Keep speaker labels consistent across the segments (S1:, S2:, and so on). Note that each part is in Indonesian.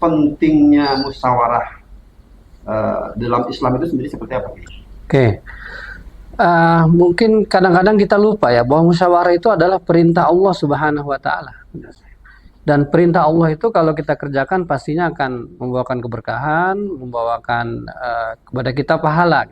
S1: pentingnya musyawarah dalam Islam itu sendiri seperti apa?
S2: Oke. Mungkin kadang-kadang kita lupa ya bahwa musyawarah itu adalah perintah Allah Subhanahu wa taala. Dan perintah Allah itu kalau kita kerjakan pastinya akan membawakan keberkahan, membawakan kepada kita pahala.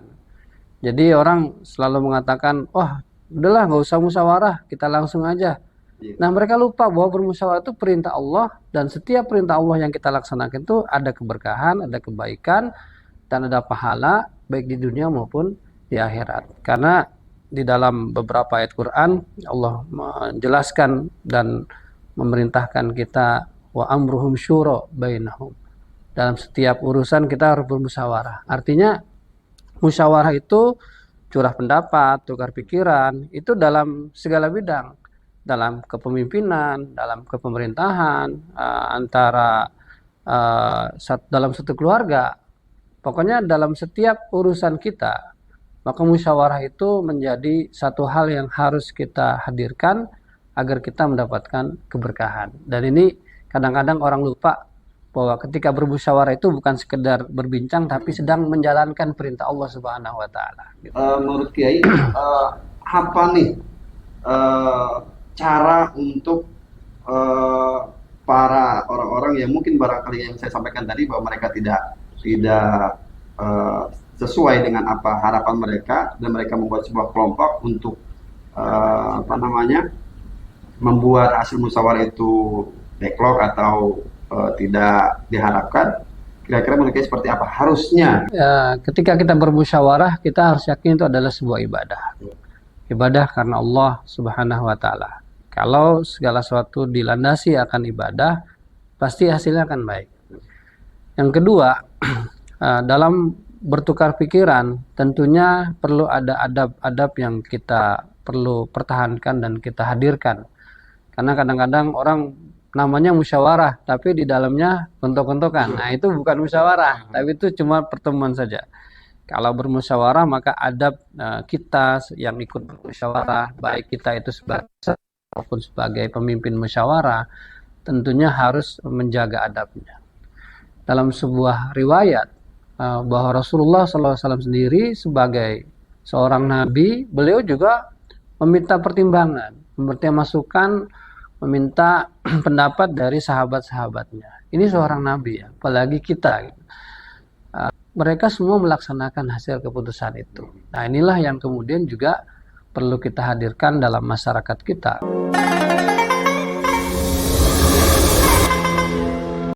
S2: Jadi orang selalu mengatakan, "Wah, udahlah nggak usah musyawarah, kita langsung aja." Nah, mereka lupa bahwa bermusyawarah itu perintah Allah, dan setiap perintah Allah yang kita laksanakan itu ada keberkahan, ada kebaikan, dan ada pahala baik di dunia maupun di akhirat. Karena di dalam beberapa ayat Quran Allah menjelaskan dan memerintahkan kita, wa amruhum syura bainahum. Dalam setiap urusan kita harus bermusyawarah. Artinya musyawarah itu curah pendapat, tukar pikiran, itu dalam segala bidang. Dalam kepemimpinan, dalam kepemerintahan, antara dalam satu keluarga. Pokoknya dalam setiap urusan kita, maka musyawarah itu menjadi satu hal yang harus kita hadirkan agar kita mendapatkan keberkahan. Dan ini kadang-kadang orang lupa bahwa ketika bermusyawarah itu bukan sekedar berbincang, tapi sedang menjalankan perintah Allah Subhanahu wa taala.
S1: Menurut Kiai, apa nih cara untuk para orang-orang yang mungkin barangkali yang saya sampaikan tadi bahwa mereka tidak sesuai dengan apa harapan mereka, dan mereka membuat sebuah kelompok untuk membuat hasil musyawarah itu backlog atau tidak diharapkan. Kira-kira menurut seperti apa harusnya?
S2: Ya, ketika kita bermusyawarah, kita harus yakin itu adalah sebuah ibadah. Ibadah karena Allah Subhanahu wa taala. Kalau segala sesuatu dilandasi akan ibadah, pasti hasilnya akan baik. Yang kedua, dalam bertukar pikiran, tentunya perlu ada adab-adab yang kita perlu pertahankan dan kita hadirkan. Karena kadang-kadang orang namanya musyawarah, tapi di dalamnya gontok-gontokan. Nah, itu bukan musyawarah, tapi itu cuma pertemuan saja. Kalau bermusyawarah, maka adab kita yang ikut bermusyawarah, baik kita itu sebagai maupun sebagai pemimpin musyawarah, tentunya harus menjaga adabnya. Dalam sebuah riwayat bahwa Rasulullah SAW sendiri sebagai seorang nabi, beliau juga meminta pertimbangan, meminta masukan, meminta pendapat dari sahabat-sahabatnya. Ini seorang nabi ya, apalagi kita. Mereka semua melaksanakan hasil keputusan itu. Nah, inilah yang kemudian juga perlu kita hadirkan dalam masyarakat kita.